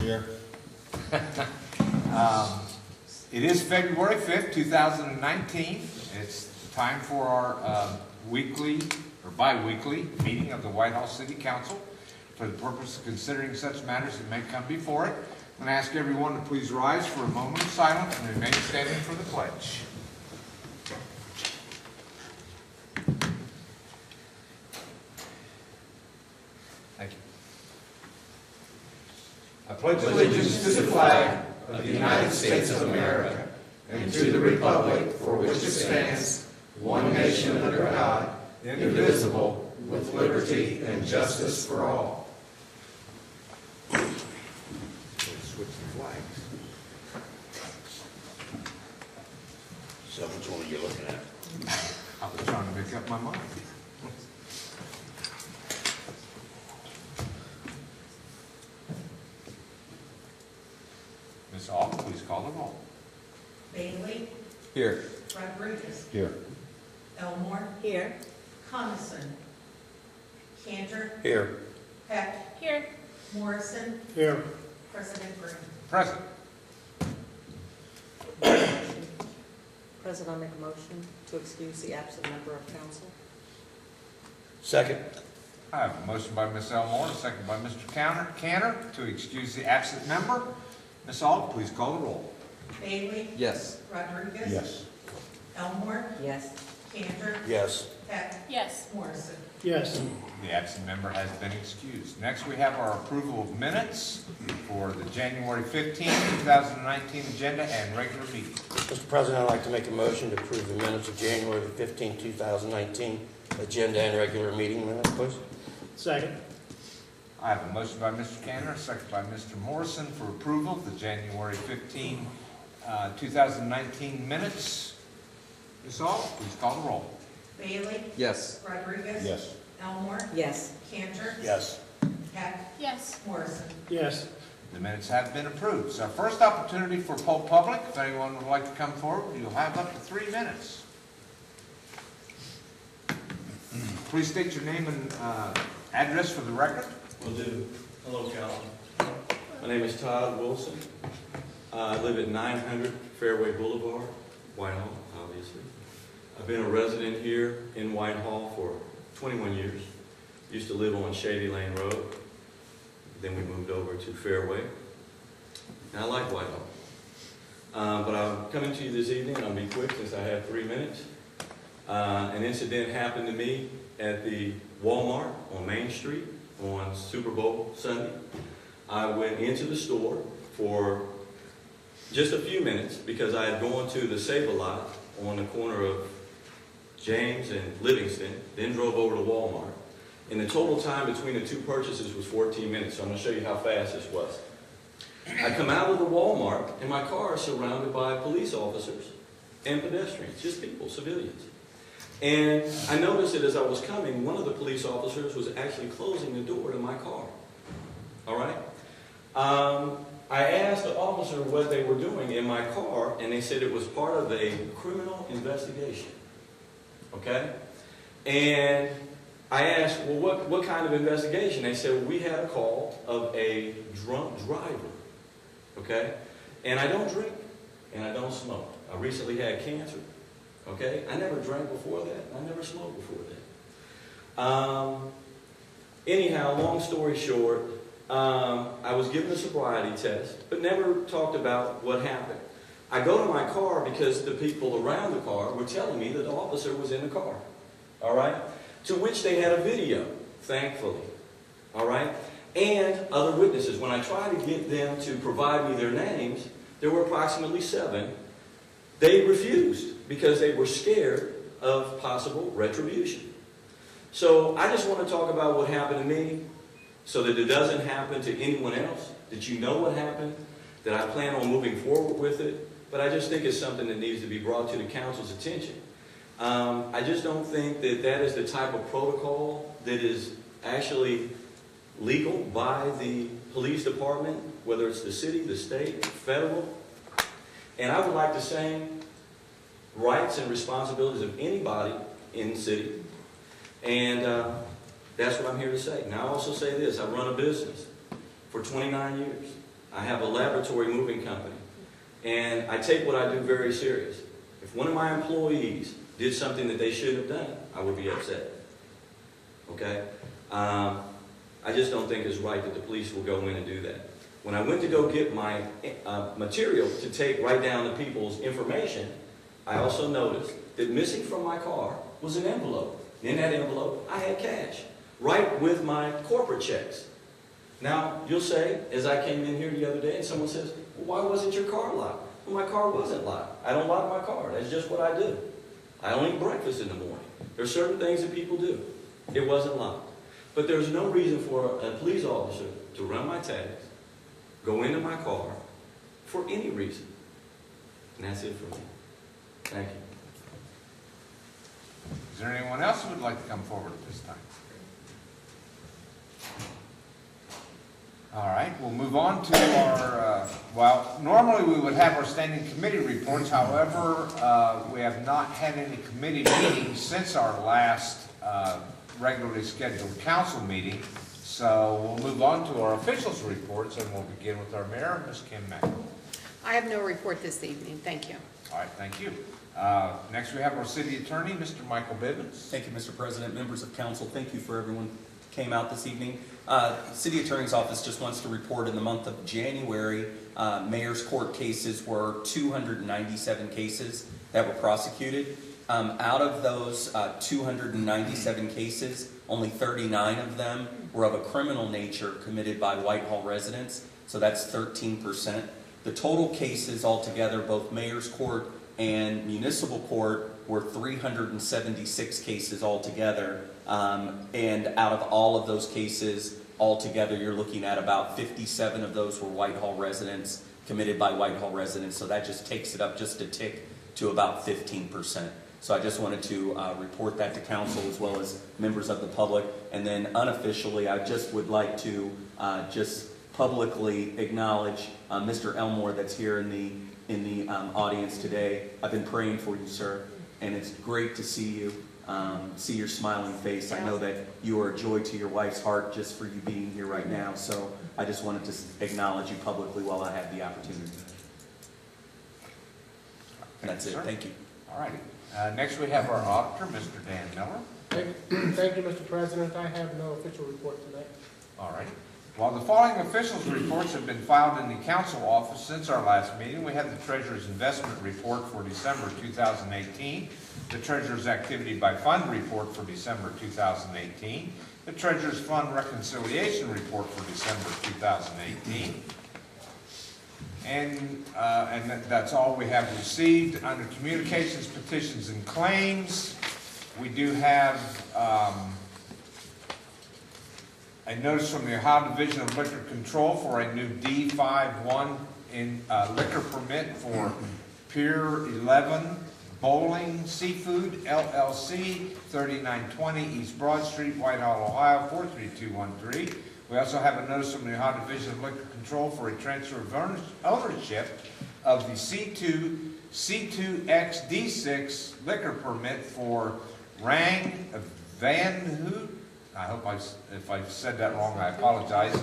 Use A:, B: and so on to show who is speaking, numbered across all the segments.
A: Here.
B: It is February 5th, 2019. It's time for our weekly or bi-weekly meeting of the Whitehall City Council for the purpose of considering such matters that may come before it. I'm going to ask everyone to please rise for a moment of silence and remain standing for the pledge. Thank you.
C: I pledge allegiance to the flag of the United States of America and to the republic for which it stands, one nation under God, indivisible, with liberty and justice for all.
B: Switch the flags.
A: So which one are you looking at?
B: I was trying to make up my mind. Ms. Aug, please call the roll.
D: Bailey,
B: Here.
D: Rodriguez,
A: Here.
D: Elmore,
E: Here.
D: Coniston, Cantor,
A: Here.
D: Peck,
E: Here.
D: Morrison,
A: Here.
D: President Green.
B: Present.
E: President, I'll make a motion to excuse the absent member of council.
A: Second.
B: I have a motion by Ms. Elmore, a second by Mr. Cantor to excuse the absent member. Ms. Aug, please call the roll.
D: Bailey,
A: Yes.
D: Rodriguez,
A: Yes.
D: Elmore,
E: Yes.
D: Cantor,
A: Yes.
D: Peck,
E: Yes.
D: Morrison.
F: Yes.
B: The absent member has been excused. Next, we have our approval of minutes for the January 15, 2019 agenda and regular meeting.
G: Mr. President, I'd like to make a motion to approve the minutes of January 15, 2019, agenda and regular meeting minutes, please.
F: Second.
B: I have a motion by Mr. Cantor, a second by Mr. Morrison for approval of the January 15, 2019 minutes. Ms. Aug, please call the roll.
D: Bailey,
A: Yes.
D: Rodriguez,
A: Yes.
D: Elmore,
E: Yes.
D: Cantor,
G: Yes.
D: Peck,
E: Yes.
D: Morrison.
F: Yes.
B: The minutes have been approved. So our first opportunity for poll public, if anyone would like to come forward, you'll have up to 3 minutes. Please state your name and address for the record.
H: Will do. Hello, Calvin. My name is Todd Wilson. I live at 900 Fairway Boulevard, Whitehall, obviously. I've been a resident here in Whitehall for 21 years. Used to live on Shady Lane Road. Then we moved over to Fairway. And I like Whitehall. But I'm coming to you this evening, and I'll be quick since I have 3 minutes. An incident happened to me at the Walmart on Main Street on Super Bowl Sunday. I went into the store for just a few minutes because I had gone to the Save-A-Lot on the corner of James and Livingston, then drove over to Walmart. And the total time between the two purchases was 14 minutes, so I'm going to show you how fast this was. I come out of the Walmart, and my car is surrounded by police officers and pedestrians, just people, civilians. And I noticed that as I was coming, one of the police officers was actually closing the door to my car. All right? I asked the officer what they were doing in my car, and they said it was part of a criminal investigation. Okay? And I asked, well, what kind of investigation? They said, well, we had a call of a drunk driver. Okay? And I don't drink, and I don't smoke. I recently had cancer. Okay? I never drank before that. I never smoked before that. Anyhow, long story short, I was given a sobriety test, but never talked about what happened. I go to my car because the people around the car were telling me that the officer was in the car. All right? To which they had a video, thankfully. All right? And other witnesses. When I tried to get them to provide me their names, there were approximately 7. They refused because they were scared of possible retribution. So I just want to talk about what happened to me so that it doesn't happen to anyone else, that you know what happened, that I plan on moving forward with it, but I just think it's something that needs to be brought to the council's attention. I just don't think that that is the type of protocol that is actually legal by the police department, whether it's the city, the state, federal. And I would like the same rights and responsibilities of anybody in the city. And that's what I'm here to say. Now I also say this, I run a business for 29 years. I have a laboratory moving company. And I take what I do very serious. If one of my employees did something that they shouldn't have done, I would be upset. Okay? I just don't think it's right that the police will go in and do that. When I went to go get my material to write down the people's information, I also noticed that missing from my car was an envelope. In that envelope, I had cash, right with my corporate checks. Now, you'll say, as I came in here the other day, and someone says, well, why wasn't your car locked? Well, my car wasn't locked. I don't lock my car. That's just what I do. I don't eat breakfast in the morning. There's certain things that people do. It wasn't locked. But there's no reason for a police officer to run my tags, go into my car, for any reason. And that's it for me. Thank you.
B: Is there anyone else who would like to come forward at this time? All right, we'll move on to our, well, normally we would have our standing committee reports. However, we have not had any committee meetings since our last regularly scheduled council meeting. So we'll move on to our officials' reports, and we'll begin with our mayor, Ms. Kim Mack.
F: I have no report this evening. Thank you.
B: All right, thank you. Next, we have our city attorney, Mr. Michael Bivens.
I: Thank you, Mr. President, members of council. Thank you for everyone who came out this evening. City Attorney's Office just wants to report in the month of January, mayor's court cases were 297 cases that were prosecuted. Out of those 297 cases, only 39 of them were of a criminal nature committed by Whitehall residents, so that's 13%. The total cases altogether, both mayor's court and municipal court, were 376 cases altogether. And out of all of those cases altogether, you're looking at about 57 of those were Whitehall residents, committed by Whitehall residents. So that just takes it up just a tick to about 15%. So I just wanted to report that to council as well as members of the public. And then unofficially, I just would like to just publicly acknowledge Mr. Elmore that's here in the audience today. I've been praying for you, sir, and it's great to see you, see your smiling face. I know that you are a joy to your wife's heart just for you being here right now. So I just wanted to acknowledge you publicly while I have the opportunity. That's it. Thank you.
B: All righty. Next, we have our auditor, Mr. Dan Miller.
J: Thank you, Mr. President. I have no official report tonight.
B: All right. While the following officials' reports have been filed in the council office since our last meeting, we have the treasurer's investment report for December 2018, the treasurer's activity by fund report for December 2018, the treasurer's fund reconciliation report for December 2018, and that's all we have received. Under communications, petitions, and claims, we do have a notice from the Ohio Division of Liquor Control for a new D51 liquor permit for Pier 11 Bowling Seafood LLC, 3920 East Broad Street, Whitehall, Ohio, 43213. We also have a notice from the Ohio Division of Liquor Control for a transfer of ownership of the C2XD6 liquor permit for Rang Van Hoot. I hope if I said that wrong, I apologize.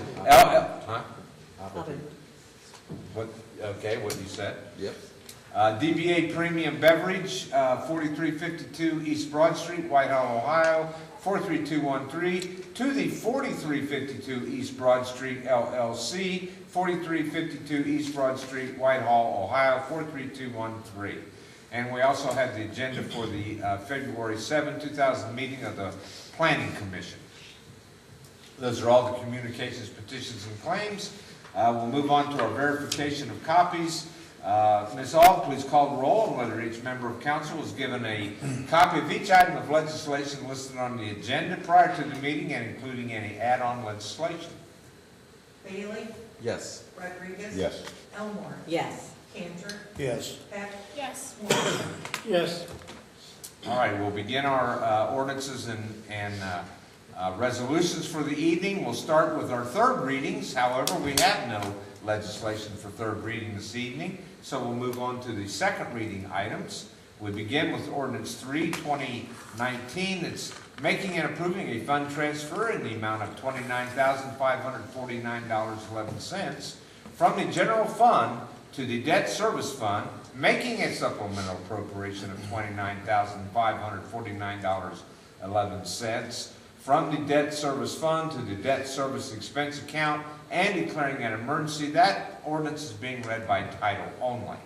B: What? Okay, what you said?
G: Yep.
B: DBA Premium Beverage, 4352 East Broad Street, Whitehall, Ohio, 43213, to the 4352 East Broad Street LLC, 4352 East Broad Street, Whitehall, Ohio, 43213. And we also have the agenda for the February 7, 2000 meeting of the Planning Commission. Those are all the communications, petitions, and claims. We'll move on to our verification of copies. Ms. Aug, please call the roll, and whether each member of council was given a copy of each item of legislation listed on the agenda prior to the meeting and including any add-on legislation.
D: Bailey?
I: Yes.
D: Rodriguez?
A: Yes.
D: Elmore?
E: Yes.
D: Cantor?
A: Yes.
D: Peck?
F: Yes.
D: Morrison?
J: Yes.
B: All right, we'll begin our ordinances and resolutions for the evening. We'll start with our third readings. However, we have no legislation for third reading this evening, so we'll move on to the second reading items. We begin with Ordinance 3, 2019. It's making and approving a fund transfer in the amount of $29,549.11 from the general fund to the debt service fund, making a supplemental appropriation of $29,549.11 from the debt service fund to the debt service expense account and declaring an emergency. That ordinance is being read by title only.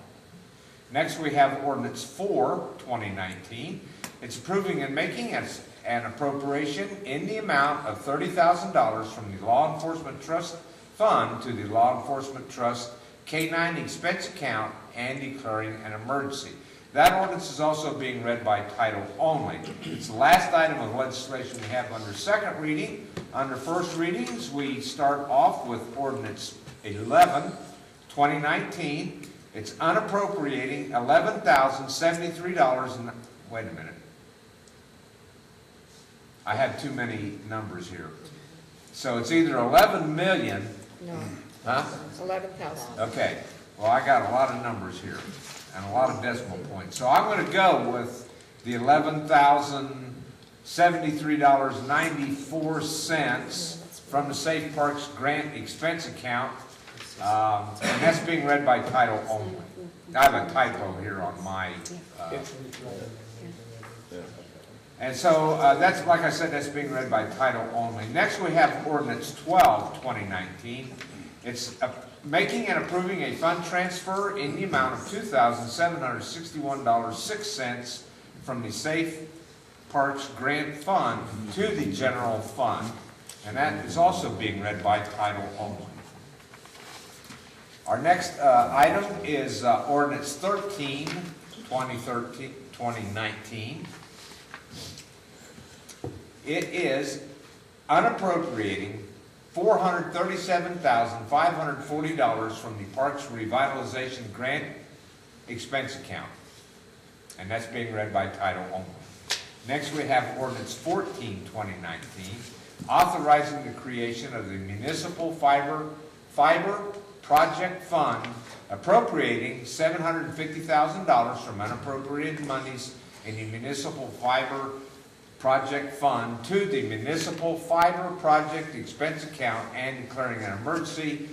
B: Next, we have ordinance 4, 2019. It's approving and making an appropriation in the amount of $30,000 from the Law Enforcement Trust Fund to the Law Enforcement Trust K-9 expense account and declaring an emergency. That ordinance is also being read by title only. It's the last item of legislation we have under second reading. Under first readings, we start off with ordinance 11, 2019. It's unappropriating $11,073 and, wait a minute. I have too many numbers here. So it's either 11 million,
E: No,
B: huh?
E: 11,000.
B: Okay, well, I got a lot of numbers here and a lot of decimal points. So I'm going to go with the $11,073.94 from the Safe Parks Grant Expense Account, and that's being read by title only. I have a typo here on my, and so that's, like I said, that's being read by title only. Next, we have ordinance 12, 2019. It's making and approving a fund transfer in the amount of $2,761.06 from the Safe Parks Grant Fund to the general fund, and that is also being read by title only. Our next item is ordinance 13, 2019. It is unappropriating $437,540 from the Parks Revitalization Grant Expense Account. And that's being read by title only. Next, we have ordinance 14, 2019, authorizing the creation of the Municipal Fiber Project Fund, appropriating $750,000 from unappropriated monies in the Municipal Fiber Project Fund to the Municipal Fiber Project Expense Account and declaring an emergency.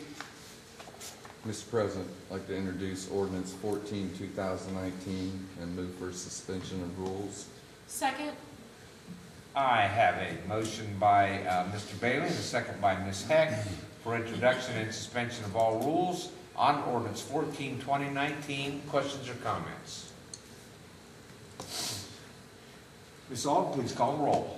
C: Mr. President, I'd like to introduce ordinance 14, 2019, and move for suspension of rules.
F: Second?
B: I have a motion by Mr. Bailey and a second by Ms. Heck for introduction and suspension of all rules on ordinance 14, 2019. Questions or comments? Ms. Aug, please call the roll.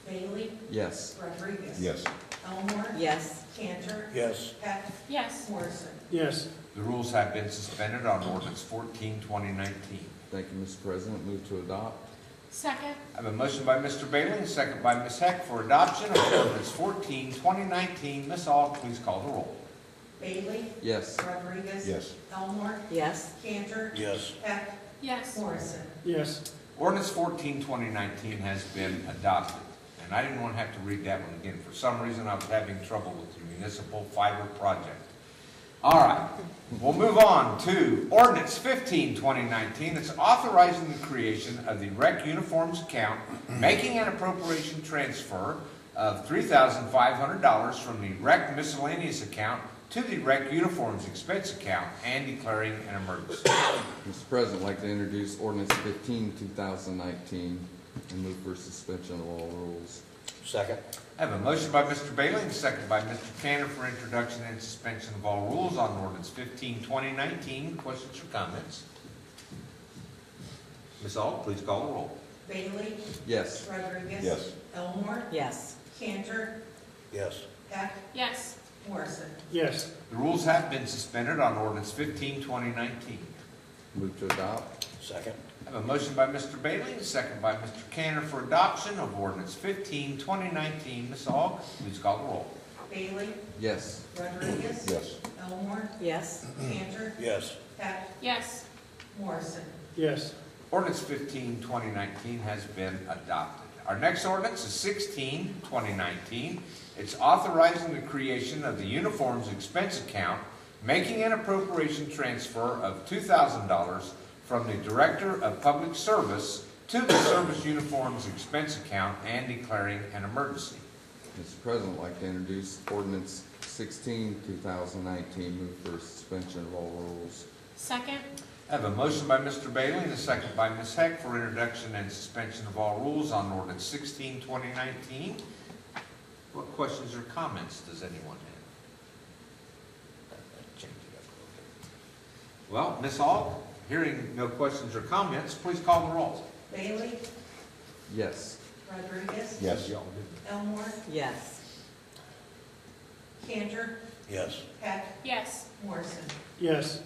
D: Bailey?
C: Yes.
D: Rodriguez?
A: Yes.
D: Elmore?
E: Yes.
D: Cantor?
A: Yes.
D: Heck?
F: Yes.
D: Morrison?
J: Yes.
B: The rules have been suspended on ordinance 14, 2019.
C: Thank you, Mr. President. Move to adopt.
F: Second?
B: I have a motion by Mr. Bailey and a second by Ms. Heck for adoption of ordinance 14, 2019. Ms. Aug, please call the roll.
D: Bailey?
C: Yes.
D: Rodriguez?
A: Yes.
D: Elmore?
E: Yes.
D: Cantor?
A: Yes.
D: Heck?
F: Yes.
D: Morrison?
J: Yes.
B: Ordinance 14, 2019 has been adopted. And I didn't want to have to read that one again. For some reason, I was having trouble with the municipal fiber project. All right, we'll move on to ordinance 15, 2019. It's authorizing the creation of the rec uniforms account, making an appropriation transfer of $3,500 from the rec miscellaneous account to the rec uniforms expense account and declaring an emergency.
C: Mr. President, I'd like to introduce ordinance 15, 2019, and move for suspension of all rules.
G: Second.
B: I have a motion by Mr. Bailey and a second by Mr. Cantor for introduction and suspension of all rules on ordinance 15, 2019. Questions or comments? Ms. Aug, please call the roll.
D: Bailey?
C: Yes.
D: Rodriguez?
A: Yes.
D: Elmore?
E: Yes.
D: Cantor?
A: Yes.
D: Heck?
F: Yes.
D: Morrison?
J: Yes.
B: The rules have been suspended on ordinance 15, 2019.
C: Move to adopt.
G: Second.
B: I have a motion by Mr. Bailey and a second by Mr. Cantor for adoption of ordinance 15, 2019. Ms. Aug, please call the roll.
D: Bailey?
C: Yes.
D: Rodriguez?
A: Yes.
D: Elmore?
E: Yes.
D: Cantor?
A: Yes.
D: Heck?
F: Yes.
D: Morrison?
J: Yes.
B: Ordinance 15, 2019 has been adopted. Our next ordinance is 16, 2019. It's authorizing the creation of the uniforms expense account, making an appropriation transfer of $2,000 from the Director of Public Service to the Service Uniforms expense account and declaring an emergency.
C: Mr. President, I'd like to introduce ordinance 16, 2019. Move for suspension of all rules.
F: Second?
B: I have a motion by Mr. Bailey and a second by Ms. Heck for introduction and suspension of all rules on ordinance 16, 2019. What questions or comments does anyone have?
A: Change it up a
B: Well, Ms. Aug, hearing no questions or comments, please call the roll.
D: Bailey?
C: Yes.
D: Rodriguez?
A: Yes.
D: Elmore?
E: Yes.
D: Cantor?
A: Yes.
D: Heck?
F: Yes.
D: Morrison?
J: Yes.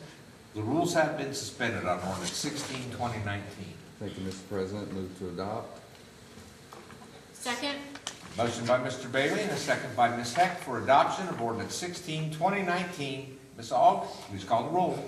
B: The rules have been suspended on ordinance 16, 2019.
C: Thank you, Mr. President. Move to adopt.
F: Second?
B: Motion by Mr. Bailey and a second by Ms. Heck for adoption of ordinance 16, 2019. Ms. Aug, please call the roll.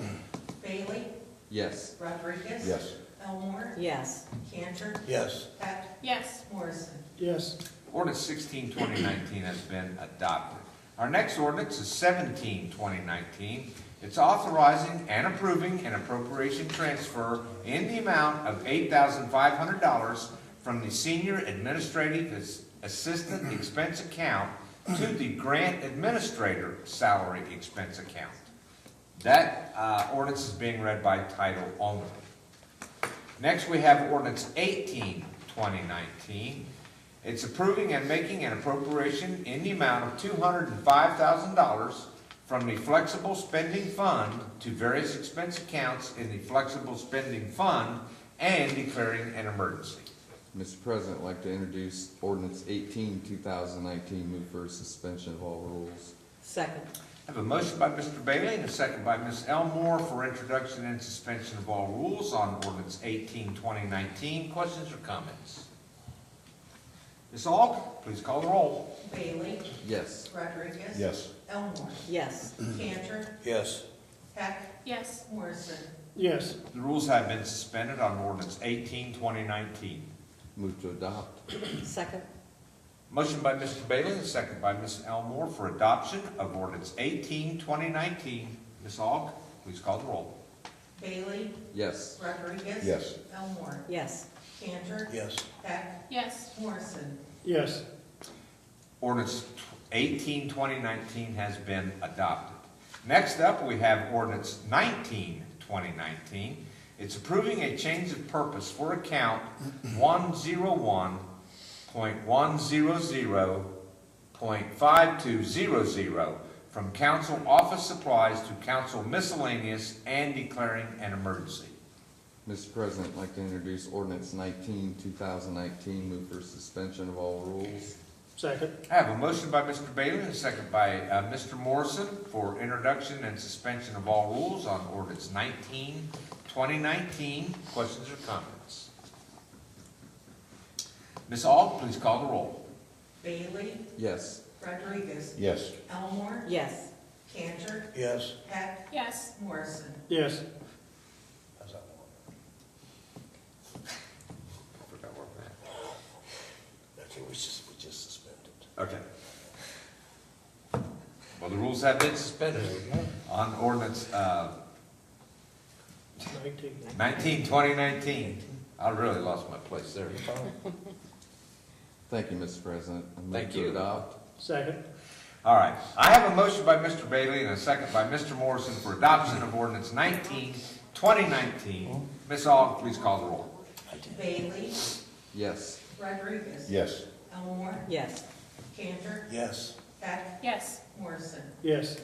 D: Bailey?
C: Yes.
D: Rodriguez?
A: Yes.
D: Elmore?
E: Yes.
D: Cantor?
A: Yes.
D: Heck?
F: Yes.
D: Morrison?
J: Yes.
B: Ordinance 16, 2019 has been adopted. Our next ordinance is 17, 2019. It's authorizing and approving an appropriation transfer in the amount of $8,500 from the Senior Administrative Assistant Expense Account to the Grant Administrator Salary Expense Account. That ordinance is being read by title only. Next, we have ordinance 18, 2019. It's approving and making an appropriation in the amount of $205,000 from the Flexible Spending Fund to various expense accounts in the Flexible Spending Fund and declaring an emergency.
C: Mr. President, I'd like to introduce ordinance 18, 2019. Move for suspension of all rules.
E: Second.
B: I have a motion by Mr. Bailey and a second by Ms. Elmore for introduction and suspension of all rules on ordinance 18, 2019. Questions or comments? Ms. Aug, please call the roll.
D: Bailey?
C: Yes.
D: Rodriguez?
A: Yes.
D: Elmore?
E: Yes.
D: Cantor?
A: Yes.
D: Heck?
F: Yes.
D: Morrison?
J: Yes.
B: The rules have been suspended on ordinance 18, 2019.
C: Move to adopt.
E: Second.
B: Motion by Mr. Bailey and a second by Ms. Elmore for adoption of ordinance 18, 2019. Ms. Aug, please call the roll.
D: Bailey?
C: Yes.
D: Rodriguez?
A: Yes.
D: Elmore?
E: Yes.
D: Cantor?
A: Yes.
D: Heck?
F: Yes.
D: Morrison?
J: Yes.
B: Ordinance 18, 2019 has been adopted. Next up, we have ordinance 19, 2019. It's approving a change of purpose for account 101.100.5200 from council office supplies to council miscellaneous and declaring an emergency.
C: Mr. President, I'd like to introduce ordinance 19, 2019. Move for suspension of all rules.
J: Second.
B: I have a motion by Mr. Bailey and a second by Mr. Morrison for introduction and suspension of all rules on ordinance 19, 2019. Questions or comments? Ms. Aug, please call the roll.
D: Bailey?
C: Yes.
D: Rodriguez?
A: Yes.
D: Elmore?
E: Yes.
D: Cantor?
A: Yes.
D: Heck?
F: Yes.
D: Morrison?
J: Yes.
A: How's that one?
B: I forgot where we're
A: That's it, we just suspended.
B: at. Okay. Well, the rules have been suspended on ordinance 19, 2019. I really lost my place there.
C: Thank you, Mr. President. I move
B: Thank
C: to
B: you.
C: adopt.
J: Second.
B: All right. I have a motion by Mr. Bailey and a second by Mr. Morrison for adoption of ordinance 19, 2019. Ms. Aug, please call the roll.
D: Bailey?
C: Yes.
D: Rodriguez?
A: Yes.
D: Elmore?
E: Yes.
D: Cantor?
A: Yes.
D: Heck?
F: Yes.
D: Morrison?
J: Yes.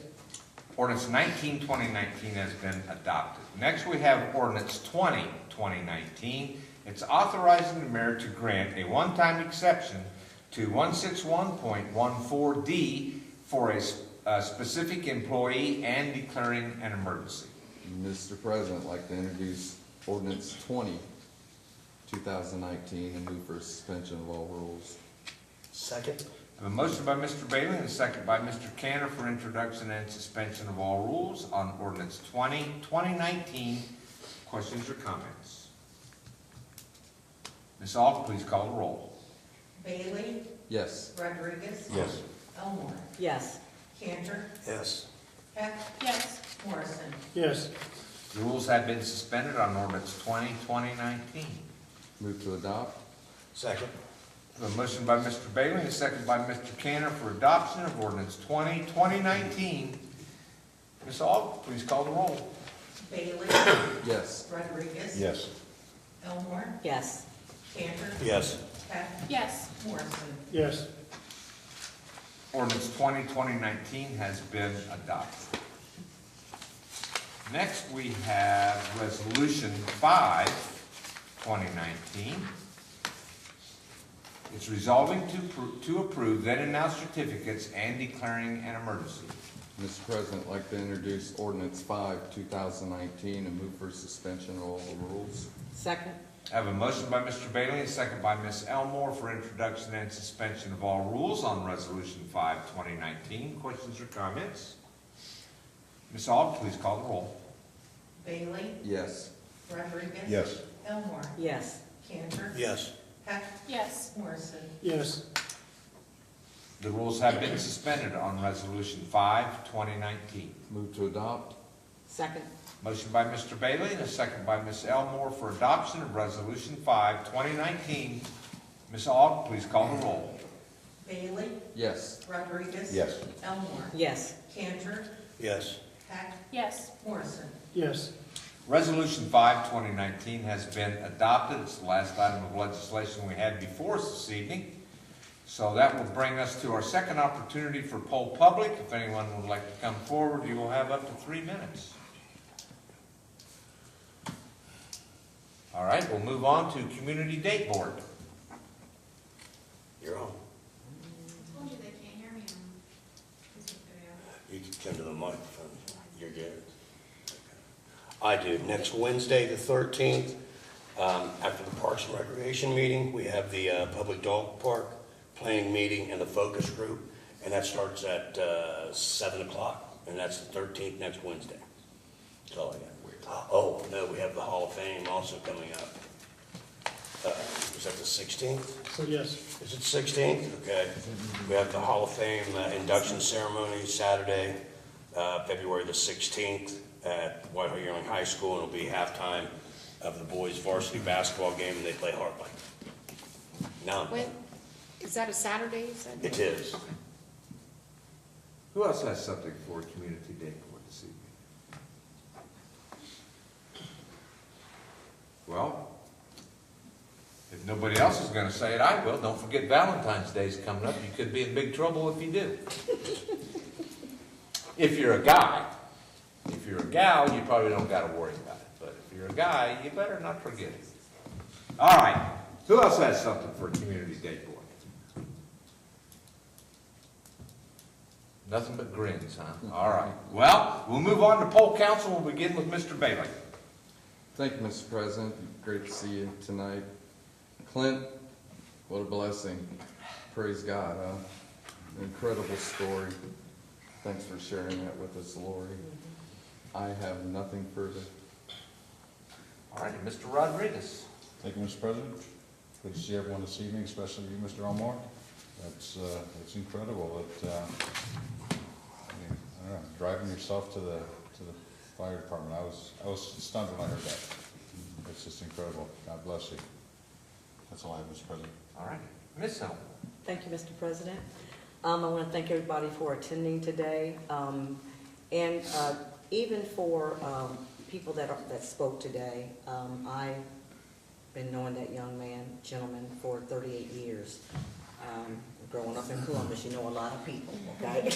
B: Ordinance 19, 2019 has been adopted. Next, we have ordinance 20, 2019. It's authorizing the mayor to grant a one-time exception to 161.14D for a specific employee and declaring an emergency.
C: Mr. President, I'd like to introduce ordinance 20, 2019, and move for suspension of all rules.
A: Second.
B: I have a motion by Mr. Bailey and a second by Mr. Cantor for introduction and suspension of all rules on ordinance 20, 2019. Questions or comments? Ms. Aug, please call the roll.
D: Bailey?
C: Yes.
D: Rodriguez?
A: Yes.
D: Elmore?
E: Yes.
D: Cantor?
A: Yes.
D: Heck?
F: Yes.
D: Morrison?
J: Yes.
B: The rules have been suspended on ordinance 20, 2019.
C: Move to adopt.
A: Second.
B: A motion by Mr. Bailey and a second by Mr. Cantor for adoption of ordinance 2019. Ms. Aug, please call the roll.
D: Bailey?
C: Yes.
D: Rodriguez?
A: Yes.
D: Elmore?
E: Yes.
D: Cantor?
G: Yes.
D: Heck?
F: Yes.
D: Morrison?
J: Yes.
B: Ordinance 2019 has been adopted. Next, we have Resolution 5, 2019. It's resolving to approve then and now certificates and declaring an emergency.
C: Mr. President, I'd like to introduce ordinance 5, 2019, and move for suspension of all the rules.
E: Second.
B: I have a motion by Mr. Bailey and a second by Ms. Elmore for introduction and suspension of all rules on Resolution 5, 2019. Questions or comments? Ms. Aug, please call the roll.
D: Bailey?
C: Yes.
D: Rodriguez?
A: Yes.
D: Elmore?
E: Yes.
D: Cantor?
G: Yes.
D: Heck?
F: Yes.
D: Morrison?
J: Yes.
B: The rules have been suspended on Resolution 5, 2019.
C: Move to adopt.
E: Second.
B: Motion by Mr. Bailey and a second by Ms. Elmore for adoption of Resolution 5, 2019. Ms. Aug, please call the roll.
D: Bailey?
C: Yes.
D: Rodriguez?
A: Yes.
D: Elmore?
E: Yes.
D: Cantor?
G: Yes.
D: Heck?
F: Yes.
D: Morrison?
J: Yes.
B: Resolution 5, 2019 has been adopted. It's the last item of legislation we had before us this evening. So that will bring us to our second opportunity for poll public. If anyone would like to come forward, you will have up to 3 minutes. All right, we'll move on to Community Date Board.
G: You're on.
F: Told you they can't hear me
G: You can come to the microphone. You're good. I do. Next Wednesday, the 13th, after the Parks and Recreation meeting, we have the Public Dog Park planning meeting and the focus group, and that starts at 7 o'clock, and that's the 13th, next Wednesday. That's all I got. Oh, no, we have the Hall of Fame also coming up. Is that the 16th?
J: So yes.
G: Is it 16th? Okay. We have the Hall of Fame induction ceremony Saturday, February the 16th at Whitehall Yearling High School, and it'll be halftime of the boys varsity basketball game, and they play hardball. Now,
F: When, is that a Saturday? You said?
G: it is.
B: Who else has something for Community Date Board this evening? Well, if nobody else is going to say it, I will. Don't forget Valentine's Day's coming up. You could be in big trouble if you do. If you're a guy. If you're a gal, you probably don't got to worry about it. But if you're a guy, you better not forget it. All right. Who else has something for Community Date Board? Nothing but grins, huh? All right. Well, we'll move on to poll council. We'll begin with Mr. Bailey.
C: Thank you, Mr. President. Great to see you tonight. Clint, what a blessing. Praise God, huh? Incredible story. Thanks for sharing that with us, Lori. I have nothing further.
B: All right, Mr. Rodriguez.
K: Thank you, Mr. President. Good to see everyone this evening, especially you, Mr. Elmore. It's incredible that, I don't know, driving yourself to the fire department. I was stunned when I heard that. It's just incredible. God bless you. That's all I have, Mr. President.
B: All right. Ms. Elmore.
E: Thank you, Mr. President. I want to thank everybody for attending today, and even for people that spoke today. I've been knowing that gentleman, for 38 years. Growing up in Columbus, you know a lot of people, okay?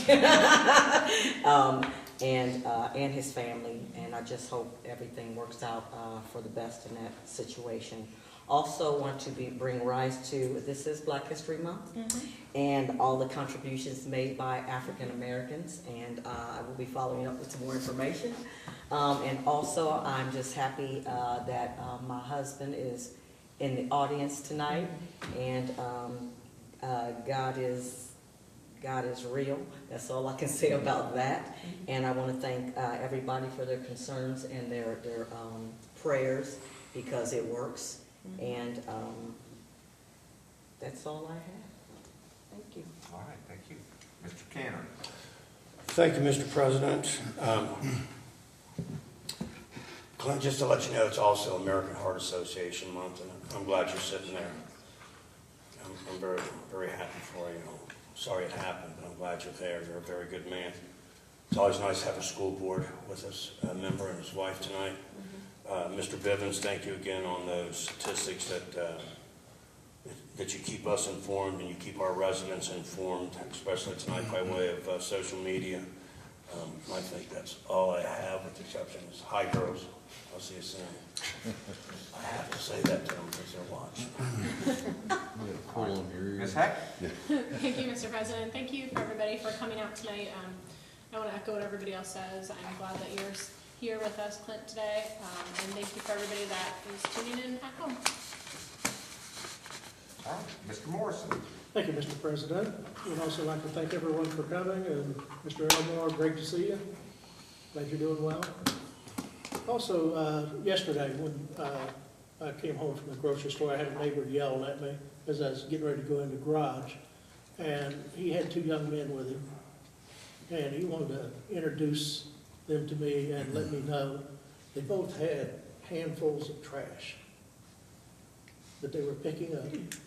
E: And his family, and I just hope everything works out for the best in that situation. Also want to bring rise to, this is Black History Month, and all the contributions made by African Americans, and I will be following up with some more information. And also, I'm just happy that my husband is in the audience tonight, and God is real. That's all I can say about that. And I want to thank everybody for their concerns and their prayers, because it works. And that's all I have. Thank you.
B: All right, thank you. Mr. Cantor.
G: Thank you, Mr. President. Clint, just to let you know, it's also American Heart Association Month, and I'm glad you're sitting there. I'm very, very happy for you. Sorry it happened, but I'm glad you're there. You're a very good man. It's always nice to have a school board with us, a member and his wife tonight. Mr. Bivens, thank you again on those statistics that you keep us informed and you keep our residents informed, especially tonight by way of social media. I think that's all I have, with the exception is, hi girls, I'll see you soon. I have to say that to them because they're watching.
B: Ms. Heck?
L: Thank you, Mr. President. Thank you for everybody for coming out tonight. I want to echo what everybody else says. I'm glad that you're here with us, Clint, today. And thank you for everybody that is tuning in at home.
B: All right, Mr. Morrison.
J: Thank you, Mr. President. We'd also like to thank everyone for coming, and Mr. Elmore, great to see you. Glad you're doing well. Also, yesterday, when I came home from the grocery store, I had a neighbor yell at me as I was getting ready to go in the garage, and he had two young men with him, and he wanted to introduce them to me and let me know they both had handfuls of trash that they were picking up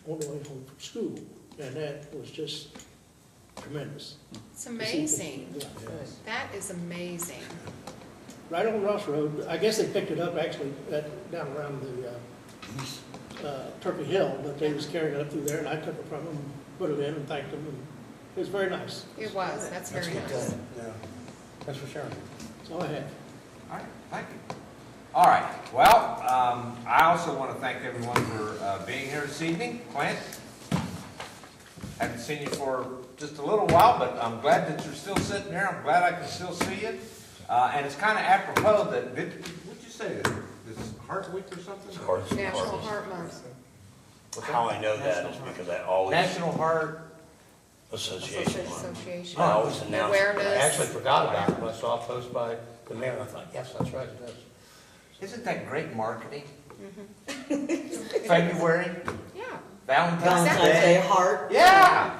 J: on the way home from school, and that was just tremendous.
F: It's amazing.
J: Yeah.
F: That is amazing.
J: Right on Ross Road, I guess they picked it up actually down around the Turkey Hill, but they was carrying it up through there, and I took it from them, put it in, and thanked them, and it was very nice.
F: It was, that's very nice.
A: Yeah. Thanks for sharing.
J: That's all I have.
B: All right, thank you. All right, well, I also want to thank everyone for being here this evening. Clint, haven't seen you for just a little while, but I'm glad that you're still sitting there. I'm glad I can still see you. And it's kind of apropos that, what'd you say, this is Heart Week or something?
F: National Heart Month.
G: How I know that is because I always,
B: National Heart
G: Association Month.
F: Association.
G: I always announce it.
F: Awareness.
G: I actually forgot about it when I saw a post by the mayor, and I thought, yes, that's right, it is.
B: Isn't that great marketing?
F: Mm-hmm.
B: February,
F: Yeah.
B: Valentine's
E: Valentine's
B: Day.
E: Day heart.
B: Yeah.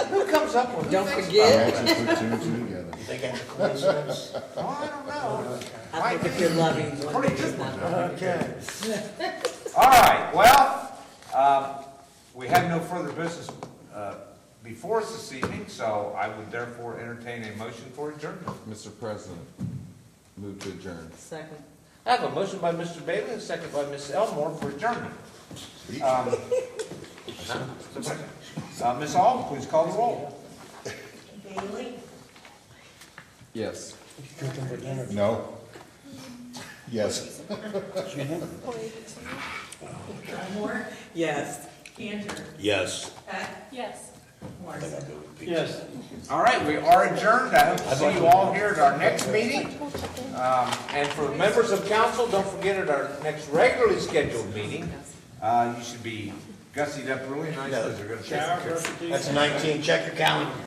B: Who comes up with
E: Don't
B: who thinks
E: forget.
B: about
K: Actually put two and two together.
G: You think that's a coincidence?
B: that? Oh, I don't know.
E: I think if you're loving one
B: Pretty
E: day,
B: good
E: it's not.
G: Okay.
B: All right, well, we have no further business before us this evening, so I would therefore entertain a motion for adjournment.
K: Mr. President, move to adjourn.
E: Second.
B: I have a motion by Mr. Bailey and a second by Ms. Elmore for adjournment. Ms. Aug, please call the roll.
D: Bailey,
K: Yes. No. Yes.
D: Elmore,
E: Yes.
D: Cantor,
G: Yes.
D: Peck,
L: Yes.
D: Morrison.
J: Yes.
B: All right, we are adjourned. I hope to see you all here at our next meeting. And for members of council, don't forget at our next regularly scheduled meeting, you should be gussied up really nice because they're going to take a picture.
G: That's 19, check your calendar.